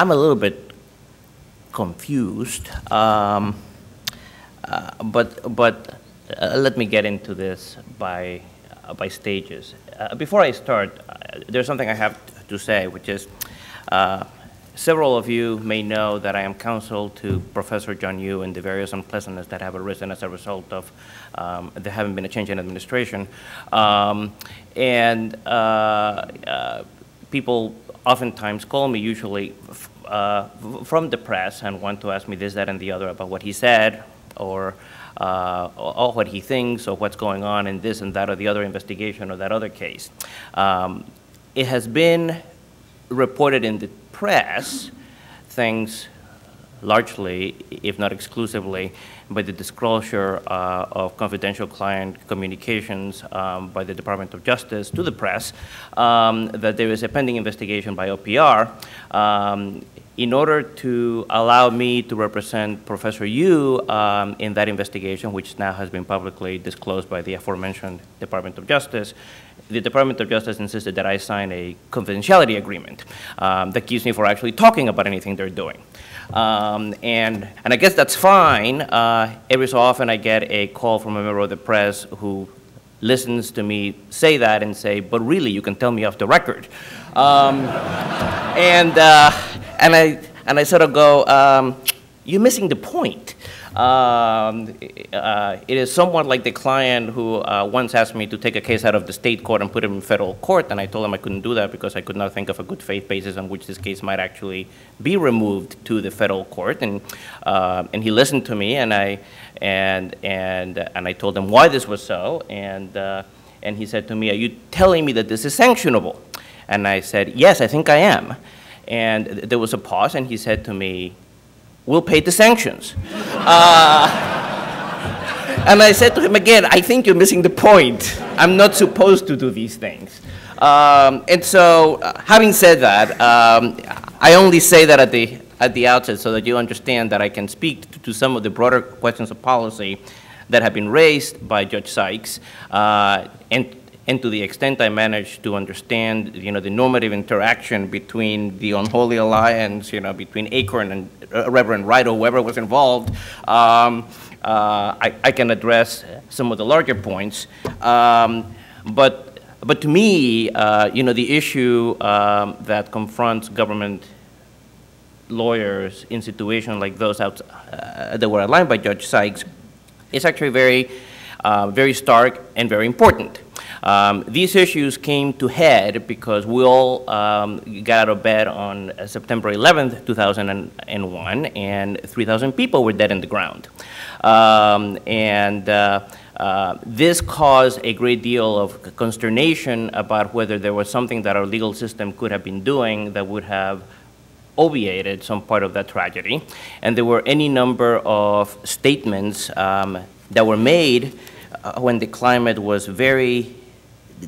I'm a little bit confused, but let me get into this by stages. Before I start, there's something I have to say, which is several of you may know that I am counsel to Professor John Yoo in the various unpleasantness that have arisen as a result of there having been a change in administration. People oftentimes call me, usually from the press, and want to ask me this, that, and the other about what he said, or what he thinks, or what's going on in this and that or the other investigation or that other case. It has been reported in the press, thanks largely, if not exclusively, by the disclosure of confidential client communications by the Department of Justice to the press, that there is a pending investigation by OPR in order to allow me to represent Professor Yoo in that investigation, which now has been publicly disclosed by the aforementioned Department of Justice. The Department of Justice insisted that I sign a confidentiality agreement that keeps me from actually talking about anything they're doing. And I guess that's fine. Every so often I get a call from a member of the press who listens to me say that and say, but really, you can tell me off the record. And I sort of go, you're missing the point. It is somewhat like the client who once asked me to take a case out of the state court and put it in federal court, and I told him I couldn't do that because I could not think of a good faith basis on which this case might actually be removed to the federal court. And he listened to me, and I told him why this was so, and he said to me, "Are you telling me that this is sanctionable?" And I said, "Yes, I think I am." And there was a pause, and he said to me, "We'll pay the sanctions." And I said to him again, "I think you're missing the point. I'm not supposed to do these things." And so, having said that, I only say that at the outset so that you understand that I can speak to some of the broader questions of policy that have been raised by Judge Sykes, and to the extent I managed to understand, the normative interaction between the unholy alliance, between Acorn and Reverend Wright or whoever was involved, I can address some of the larger points. But to me, the issue that confronts government lawyers in situations like those that were outlined by Judge Sykes is actually very stark and very important. These issues came to head because we all got out of bed on September 11th, 2001, and 3,000 people were dead in the ground. This caused a great deal of consternation about whether there was something that our legal system could have been doing that would have obviated some part of that tragedy. And there were any number of statements that were made when the climate was very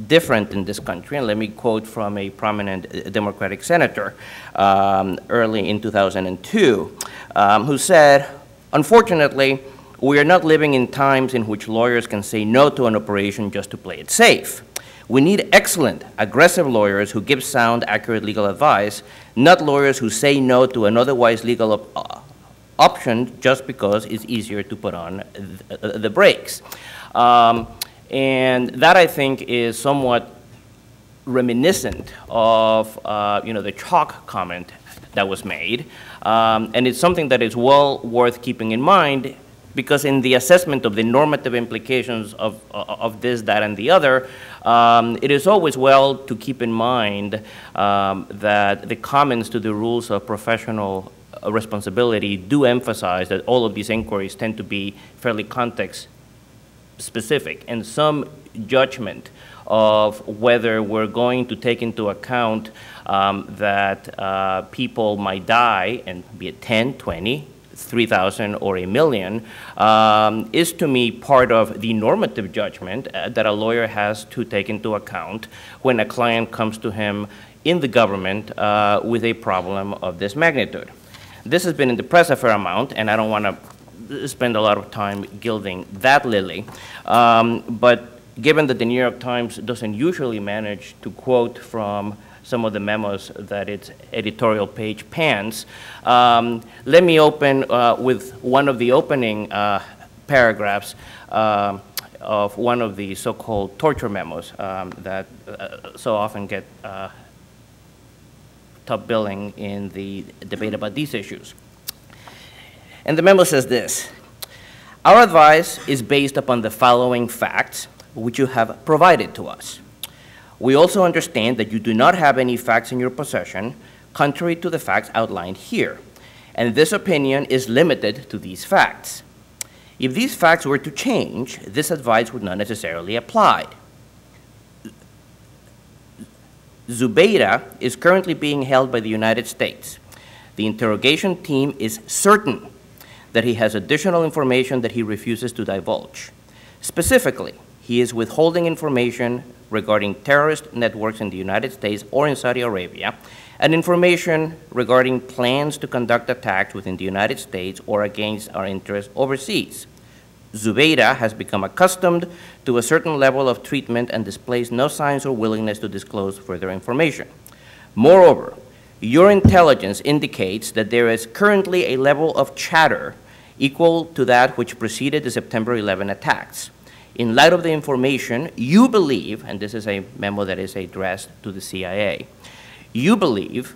different in this country. And let me quote from a prominent Democratic senator early in 2002, who said, "Unfortunately, we are not living in times in which lawyers can say no to an operation just to play it safe. We need excellent, aggressive lawyers who give sound, accurate legal advice, not lawyers who say no to an otherwise legal option just because it's easier to put on the brakes." And that, I think, is somewhat reminiscent of the chalk comment that was made. And it's something that is well worth keeping in mind, because in the assessment of the normative implications of this, that, and the other, it is always well to keep in mind that the comments to the rules of professional responsibility do emphasize that all of these inquiries tend to be fairly context specific, and some judgment of whether we're going to take into account that people might die, and be it 10, 20, 3,000, or 1 million, is to me part of the normative judgment that a lawyer has to take into account when a client comes to him in the government with a problem of this magnitude. This has been in the press a fair amount, and I don't want to spend a lot of time gilding that lily. But given that the New York Times doesn't usually manage to quote from some of the memos that its editorial page pans. Let me open with one of the opening paragraphs of one of the so-called torture memos that so often get top billing in the debate about these issues. And the memo says this: our advice is based upon the following facts, which you have provided to us. We also understand that you do not have any facts in your possession contrary to the facts outlined here, and this opinion is limited to these facts. If these facts were to change, this advice would not necessarily apply. Zubeida is currently being held by the United States. The interrogation team is certain that he has additional information that he refuses to divulge. Specifically, he is withholding information regarding terrorist networks in the United States or in Saudi Arabia, and information regarding plans to conduct attacks within the United States or against our interests overseas. Zubeida has become accustomed to a certain level of treatment and displays no signs or willingness to disclose further information. Moreover, your intelligence indicates that there is currently a level of chatter equal to that which preceded the September 11 attacks. In light of the information, you believe, and this is a memo that is addressed to the CIA, you believe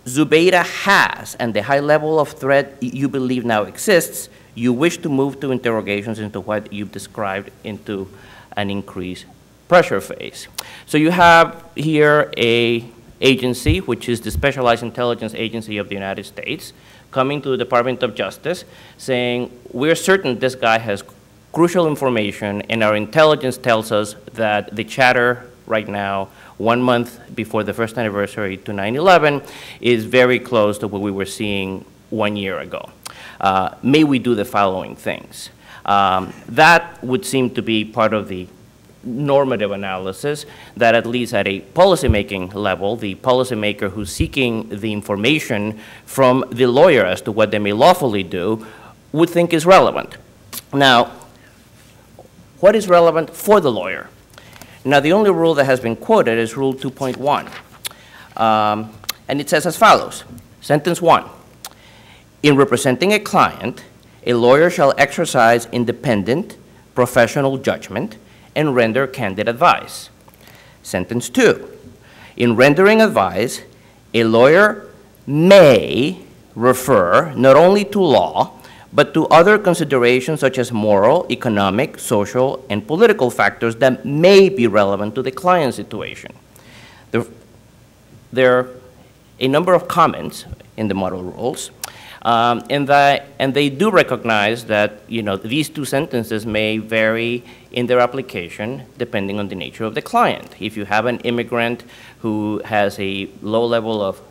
Zubeida has, and the high level of threat you believe now exists, you wish to move to interrogations into what you've described into an increased pressure phase. So you have here a agency, which is the Specialized Intelligence Agency of the United States, coming to the Department of Justice saying, we're certain this guy has crucial information, and our intelligence tells us that the chatter right now, 1 month before the first anniversary to 9/11, is very close to what we were seeing 1 year ago. May we do the following things? That would seem to be part of the normative analysis that, at least at a policymaking level, the policymaker who's seeking the information from the lawyer as to what they may lawfully do would think is relevant. Now, what is relevant for the lawyer? Now, the only rule that has been quoted is Rule 2.1, and it says as follows, Sentence 1, in representing a client, a lawyer shall exercise independent, professional judgment and render candid advice. Sentence 2, in rendering advice, a lawyer may refer not only to law, but to other considerations such as moral, economic, social, and political factors that may be relevant to the client's situation. There are a number of comments in the model rules, and they do recognize that these two sentences may vary in their application depending on the nature of the client. If you have an immigrant who has a low level of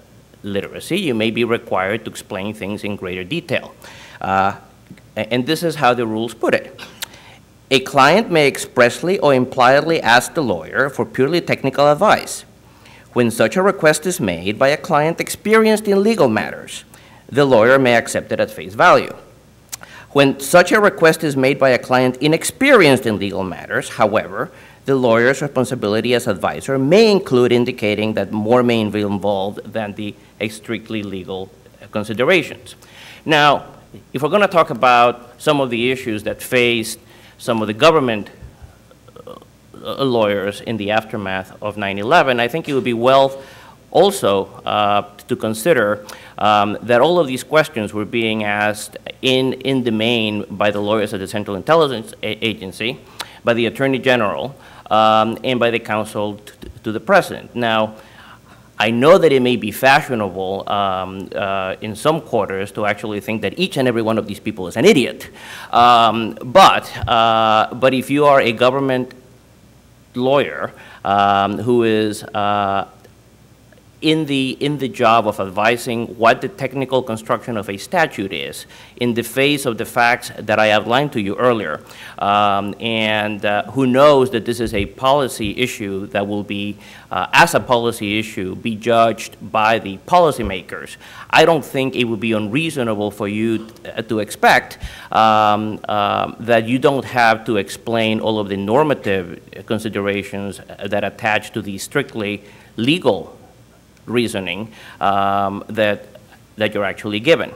literacy, you may be required to explain things in greater detail. And this is how the rules put it. A client may expressly or impliedly ask the lawyer for purely technical advice. When such a request is made by a client experienced in legal matters, the lawyer may accept it at face value. When such a request is made by a client inexperienced in legal matters, however, the lawyer's responsibility as advisor may include indicating that more may be involved than the strictly legal considerations. Now, if we're going to talk about some of the issues that faced some of the government lawyers in the aftermath of 9/11, I think it would be well also to consider that all of these questions were being asked in the main by the lawyers at the Central Intelligence Agency, by the Attorney General, and by the counsel to the President. Now, I know that it may be fashionable in some quarters to actually think that each and every one of these people is an idiot. But if you are a government lawyer who is in the job of advising what the technical construction of a statute is in the face of the facts that I outlined to you earlier, and who knows that this is a policy issue that will be, as a policy issue, be judged by the policymakers. I don't think it would be unreasonable for you to expect that you don't have to explain all of the normative considerations that attach to the strictly legal reasoning that you're actually given.